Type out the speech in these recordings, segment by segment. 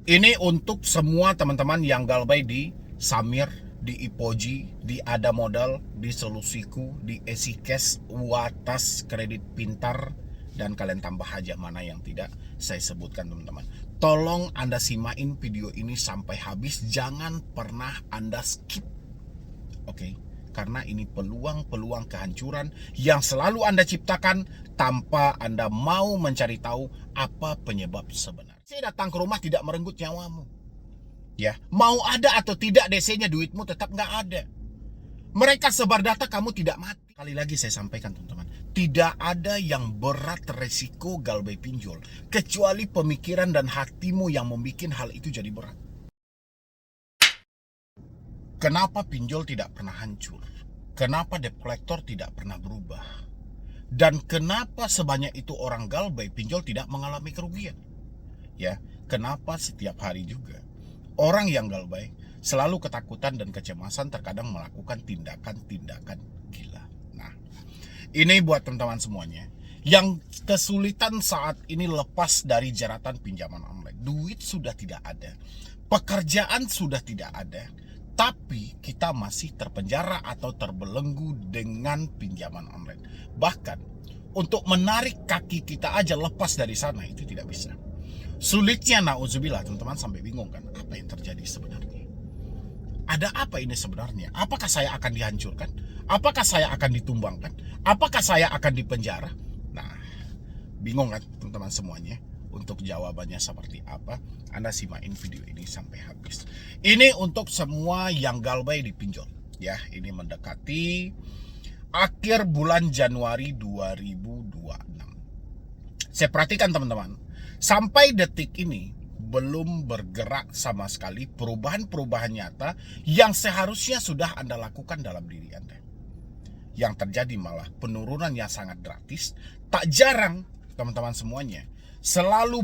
Ini untuk semua teman-teman yang galbay di Samir, di Ipoji, di Ada Modal, di Solusiku, di EasyCash, Watas, Kredit Pintar, dan kalian tambah aja mana yang tidak saya sebutkan teman-teman. Tolong Anda simain video ini sampai habis, jangan pernah Anda skip. Oke, karena ini peluang-peluang kehancuran yang selalu Anda ciptakan tanpa Anda mau mencari tahu apa penyebab sebenarnya. Saya datang ke rumah tidak merenggut nyawamu. Ya, mau ada atau tidak DC-nya, duitmu tetap nggak ada. Mereka sebar data, kamu tidak mati. Kali lagi saya sampaikan teman-teman, tidak ada yang berat resiko galbay pinjol kecuali pemikiran dan hatimu yang membuat hal itu jadi berat. Kenapa pinjol tidak pernah hancur? Kenapa debt collector tidak pernah berubah? Dan kenapa sebanyak itu orang galbay pinjol tidak mengalami kerugian? Ya, kenapa setiap hari juga orang yang galbay selalu ketakutan dan kecemasan, terkadang melakukan tindakan-tindakan gila. Nah, ini buat teman-teman semuanya yang kesulitan saat ini lepas dari jeratan pinjaman online. Duit sudah tidak ada, pekerjaan sudah tidak ada, tapi kita masih terpenjara atau terbelenggu dengan pinjaman online. Bahkan untuk menarik kaki kita aja lepas dari sana itu tidak bisa. Sulitnya, na'udzubillah, teman-teman sampai bingung kan, apa yang terjadi sebenarnya? Ada apa ini sebenarnya? Apakah saya akan dihancurkan? Apakah saya akan ditumbangkan? Apakah saya akan dipenjara? Nah, bingung kan teman-teman semuanya? Untuk jawabannya seperti apa, Anda simain video ini sampai habis. Ini untuk semua yang galbay dipinjol. Ya, ini mendekati akhir bulan Januari 2026. Saya perhatikan teman-teman, sampai detik ini belum bergerak sama sekali perubahan-perubahan nyata yang seharusnya sudah Anda lakukan dalam diri Anda. Yang terjadi malah penurunan yang sangat drastis. Tak jarang teman-teman semuanya selalu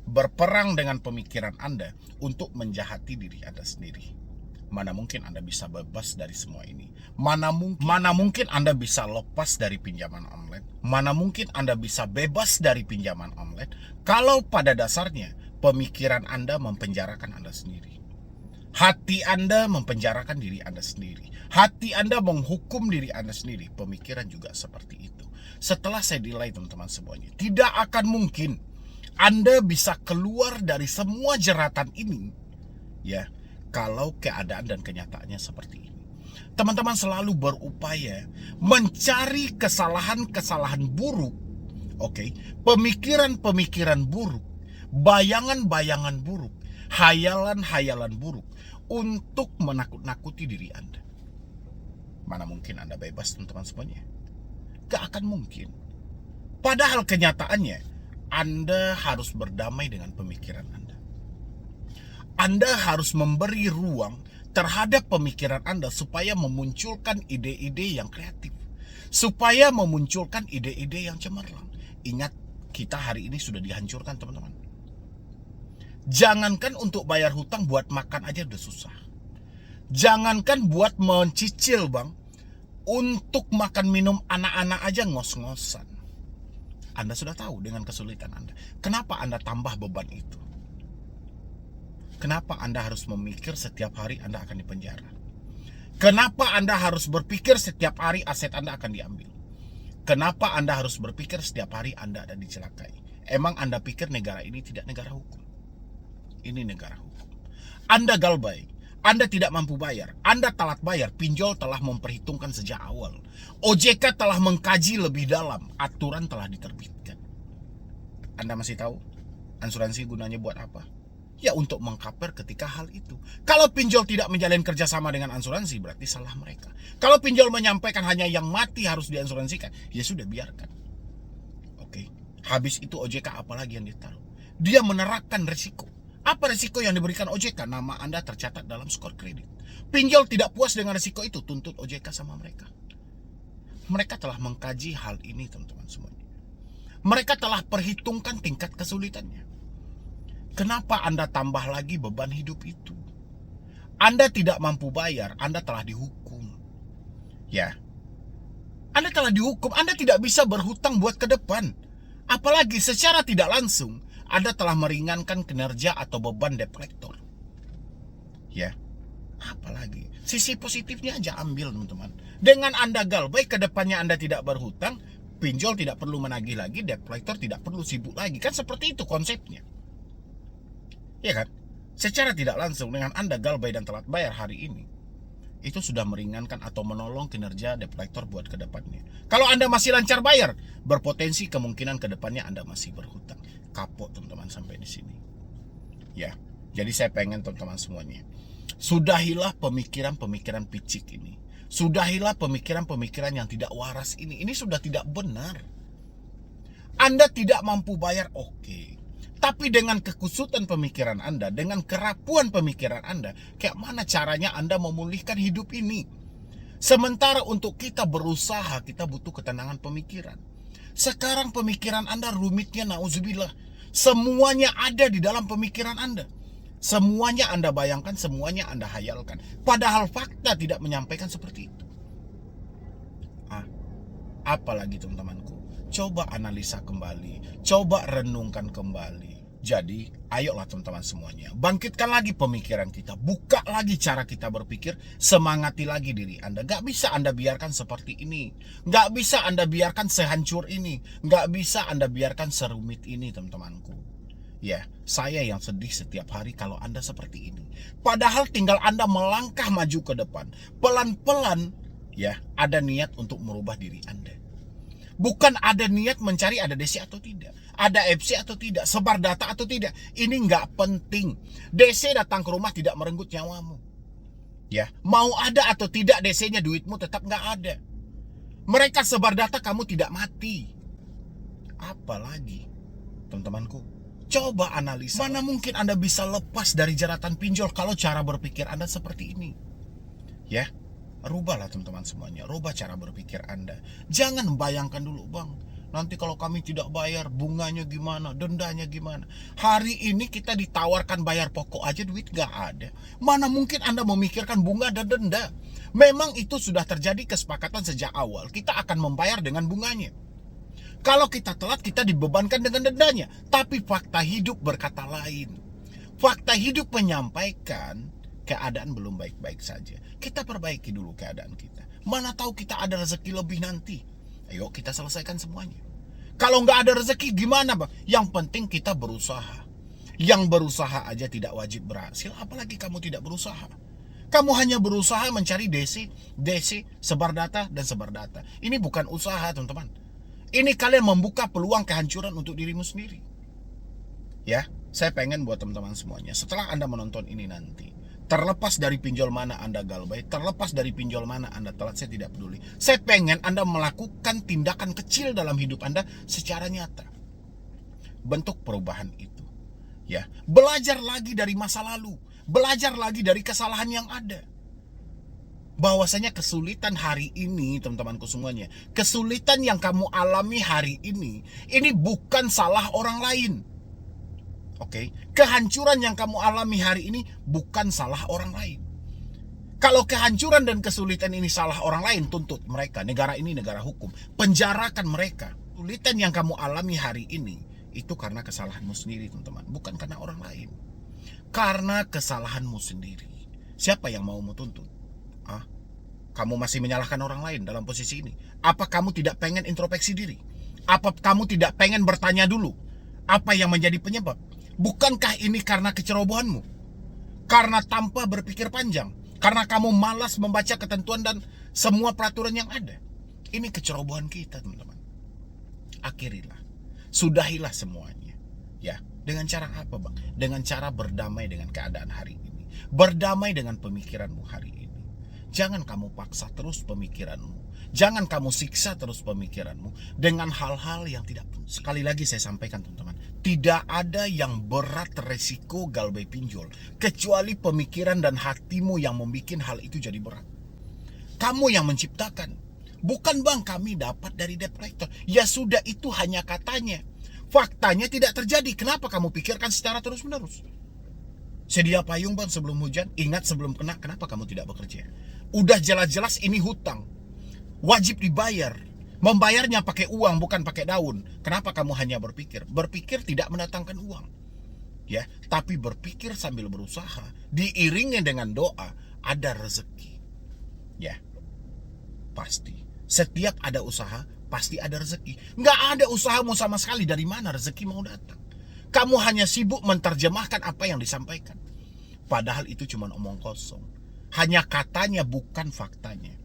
berperang dengan pemikiran Anda untuk menjahati diri Anda sendiri. Mana mungkin Anda bisa bebas dari semua ini? Mana mungkin Anda bisa lepas dari pinjaman online? Mana mungkin Anda bisa bebas dari pinjaman online kalau pada dasarnya pemikiran Anda mempenjarakan Anda sendiri? Hati Anda mempenjarakan diri Anda sendiri. Hati Anda menghukum diri Anda sendiri. Pemikiran juga seperti itu. Setelah saya nilai teman-teman semuanya, tidak akan mungkin Anda bisa keluar dari semua jeratan ini, ya, kalau keadaan dan kenyataannya seperti ini. Teman-teman selalu berupaya mencari kesalahan-kesalahan buruk, oke, pemikiran-pemikiran buruk, bayangan-bayangan buruk, hayalan-hayalan buruk untuk menakut-nakuti diri Anda. Mana mungkin Anda bebas teman-teman semuanya? Gak akan mungkin. Padahal kenyataannya Anda harus berdamai dengan pemikiran Anda. Anda harus memberi ruang terhadap pemikiran Anda supaya memunculkan ide-ide yang kreatif, supaya memunculkan ide-ide yang cemerlang. Ingat, kita hari ini sudah dihancurkan teman-teman. Jangankan untuk bayar hutang, buat makan aja udah susah. Jangankan buat mencicil bang, untuk makan minum anak-anak aja ngos-ngosan. Anda sudah tahu dengan kesulitan Anda. Kenapa Anda tambah beban itu? Kenapa Anda harus memikir setiap hari Anda akan dipenjara? Kenapa Anda harus berpikir setiap hari aset Anda akan diambil? Kenapa Anda harus berpikir setiap hari Anda ada dicelakai? Emang Anda pikir negara ini tidak negara hukum? Ini negara hukum. Anda galbay, Anda tidak mampu bayar, Anda telat bayar, pinjol telah memperhitungkan sejak awal. OJK telah mengkaji lebih dalam, aturan telah diterbitkan. Anda masih tahu asuransi gunanya buat apa? Ya untuk mengcover ketika hal itu. Kalau pinjol tidak menjalin kerjasama dengan asuransi, berarti salah mereka. Kalau pinjol menyampaikan hanya yang mati harus diasuransikan, ya sudah biarkan. Oke, habis itu OJK apalagi yang ditaruh? Dia menerapkan risiko. Apa risiko yang diberikan OJK? Nama Anda tercatat dalam skor kredit. Pinjol tidak puas dengan risiko itu, tuntut OJK sama mereka. Mereka telah mengkaji hal ini teman-teman semuanya. Mereka telah perhitungkan tingkat kesulitannya. Kenapa Anda tambah lagi beban hidup itu? Anda tidak mampu bayar, Anda telah dihukum. Ya, Anda telah dihukum, Anda tidak bisa berhutang buat ke depan. Apalagi secara tidak langsung, Anda telah meringankan kinerja atau beban debt collector. Ya, apalagi sisi positifnya aja ambil teman-teman. Dengan Anda galbay, ke depannya Anda tidak berhutang, pinjol tidak perlu menagih lagi, debt collector tidak perlu sibuk lagi. Kan seperti itu konsepnya. Ya kan? Secara tidak langsung dengan Anda galbay dan telat bayar hari ini, itu sudah meringankan atau menolong kinerja debt collector buat ke depannya. Kalau Anda masih lancar bayar, berpotensi kemungkinan ke depannya Anda masih berhutang. Kapok teman-teman sampai di sini. Ya. Jadi saya pengen teman-teman semuanya, sudahilah pemikiran-pemikiran picik ini. Sudahilah pemikiran-pemikiran yang tidak waras ini. Ini sudah tidak benar. Anda tidak mampu bayar, oke. Tapi dengan kekusutan pemikiran Anda, dengan kerapuan pemikiran Anda, kayak mana caranya Anda memulihkan hidup ini? Sementara untuk kita berusaha, kita butuh ketenangan pemikiran. Sekarang pemikiran Anda rumitnya, na'udzubillah. Semuanya ada di dalam pemikiran Anda. Semuanya Anda bayangkan, semuanya Anda hayalkan. Padahal fakta tidak menyampaikan seperti itu. Apalagi teman-temanku, coba analisa kembali, coba renungkan kembali. Jadi, ayolah teman-teman semuanya, bangkitkan lagi pemikiran kita, buka lagi cara kita berpikir, semangati lagi diri Anda. Gak bisa Anda biarkan seperti ini, gak bisa Anda biarkan sehancur ini, gak bisa Anda biarkan serumit ini teman-temanku. Ya, saya yang sedih setiap hari kalau Anda seperti ini. Padahal tinggal Anda melangkah maju ke depan, pelan-pelan ya, ada niat untuk merubah diri Anda. Bukan ada niat mencari ada DC atau tidak, ada FC atau tidak, sebar data atau tidak. Ini nggak penting. DC datang ke rumah tidak merenggut nyawamu. Ya, mau ada atau tidak DC-nya, duitmu tetap nggak ada. Mereka sebar data, kamu tidak mati. Apalagi, teman-temanku, coba analisa. Mana mungkin Anda bisa lepas dari jeratan pinjol kalau cara berpikir Anda seperti ini? Ya. Rubahlah teman-teman semuanya, rubah cara berpikir Anda. Jangan bayangkan dulu, bang, nanti kalau kami tidak bayar, bunganya gimana, dendanya gimana. Hari ini kita ditawarkan bayar pokok aja, duit gak ada. Mana mungkin Anda memikirkan bunga dan denda? Memang itu sudah terjadi kesepakatan sejak awal, kita akan membayar dengan bunganya. Kalau kita telat, kita dibebankan dengan dendanya. Tapi fakta hidup berkata lain. Fakta hidup menyampaikan keadaan belum baik-baik saja. Kita perbaiki dulu keadaan kita. Mana tahu kita ada rezeki lebih nanti. Ayo kita selesaikan semuanya. Kalau nggak ada rezeki gimana, bang? Yang penting kita berusaha. Yang berusaha aja tidak wajib berhasil, apalagi kamu tidak berusaha. Kamu hanya berusaha mencari DC, sebar data, dan sebar data. Ini bukan usaha, teman-teman. Ini kalian membuka peluang kehancuran untuk dirimu sendiri. Ya, saya pengen buat teman-teman semuanya, setelah Anda menonton ini nanti, terlepas dari pinjol mana Anda galbay, terlepas dari pinjol mana Anda telat, saya tidak peduli. Saya pengen Anda melakukan tindakan kecil dalam hidup Anda secara nyata. Bentuk perubahan itu. Ya, belajar lagi dari masa lalu, belajar lagi dari kesalahan yang ada. Bahwasanya kesulitan hari ini, teman-temanku semuanya, kesulitan yang kamu alami hari ini bukan salah orang lain. Oke, kehancuran yang kamu alami hari ini bukan salah orang lain. Kalau kehancuran dan kesulitan ini salah orang lain, tuntut mereka. Negara ini negara hukum. Penjarakan mereka. Kesulitan yang kamu alami hari ini itu karena kesalahanmu sendiri, teman-teman. Bukan karena orang lain. Karena kesalahanmu sendiri. Siapa yang mau tuntut? Kamu masih menyalahkan orang lain dalam posisi ini? Apa kamu tidak pengen introspeksi diri? Apa kamu tidak pengen bertanya dulu? Apa yang menjadi penyebab? Bukankah ini karena kecerobohanmu? Karena tanpa berpikir panjang? Karena kamu malas membaca ketentuan dan semua peraturan yang ada? Ini kecerobohan kita, teman-teman. Akhirilah. Sudahilah semuanya. Ya, dengan cara apa, bang? Dengan cara berdamai dengan keadaan hari ini. Berdamai dengan pemikiranmu hari ini. Jangan kamu paksa terus pemikiranmu. Jangan kamu siksa terus pemikiranmu dengan hal-hal yang tidak. Sekali lagi saya sampaikan, teman-teman, tidak ada yang berat resiko galbay pinjol kecuali pemikiran dan hatimu yang membuat hal itu jadi berat. Kamu yang menciptakan. Bukan, bang, kami dapat dari debt collector. Ya sudah, itu hanya katanya. Faktanya tidak terjadi. Kenapa kamu pikirkan secara terus-menerus? Sedia payung, bang, sebelum hujan. Ingat sebelum kena. Kenapa kamu tidak bekerja? Udah jelas-jelas ini hutang, wajib dibayar. Membayarnya pakai uang, bukan pakai daun. Kenapa kamu hanya berpikir? Berpikir tidak mendatangkan uang. Ya, tapi berpikir sambil berusaha, diiringi dengan doa, ada rezeki. Ya, pasti. Setiap ada usaha, pasti ada rezeki. Nggak ada usahamu sama sekali, dari mana rezeki mau datang? Kamu hanya sibuk menerjemahkan apa yang disampaikan. Padahal itu cuma omong kosong. Hanya katanya, bukan faktanya.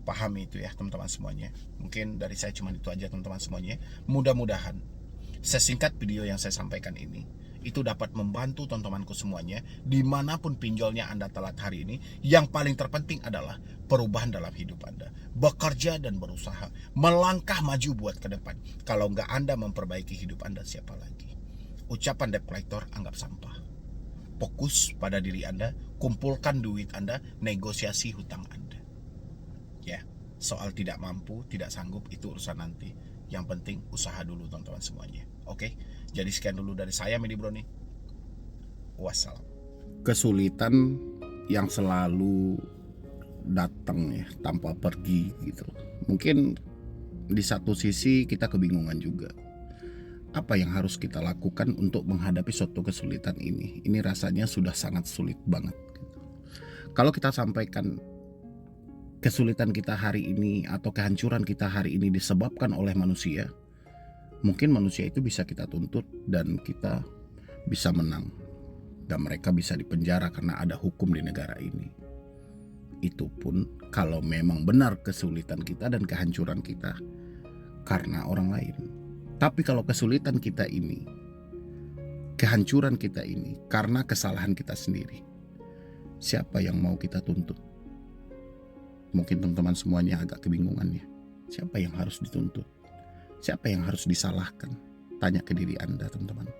Pahami itu ya teman-teman semuanya. Mungkin dari saya cuma itu aja teman-teman semuanya. Mudah-mudahan sesingkat video yang saya sampaikan ini, itu dapat membantu teman-temanku semuanya. Dimanapun pinjolnya Anda telat hari ini, yang paling terpenting adalah perubahan dalam hidup Anda. Bekerja dan berusaha, melangkah maju buat ke depan. Kalau nggak Anda memperbaiki hidup Anda, siapa lagi? Ucapan debt collector anggap sampah. Fokus pada diri Anda, kumpulkan duit Anda, negosiasi hutang Anda. Ya, soal tidak mampu, tidak sanggup, itu urusan nanti. Yang penting usaha dulu teman-teman semuanya. Oke, jadi sekian dulu dari saya, Medi Broni. Wassalam. Kesulitan yang selalu datang ya, tanpa pergi gitu. Mungkin di satu sisi kita kebingungan juga. Apa yang harus kita lakukan untuk menghadapi suatu kesulitan ini? Ini rasanya sudah sangat sulit banget. Kalau kita sampaikan kesulitan kita hari ini atau kehancuran kita hari ini disebabkan oleh manusia, mungkin manusia itu bisa kita tuntut dan kita bisa menang. Dan mereka bisa dipenjara karena ada hukum di negara ini. Itu pun kalau memang benar kesulitan kita dan kehancuran kita karena orang lain. Tapi kalau kesulitan kita ini, kehancuran kita ini karena kesalahan kita sendiri, siapa yang mau kita tuntut? Mungkin teman-teman semuanya agak kebingungan ya. Siapa yang harus dituntut? Siapa yang harus disalahkan? Tanya ke diri Anda teman-teman.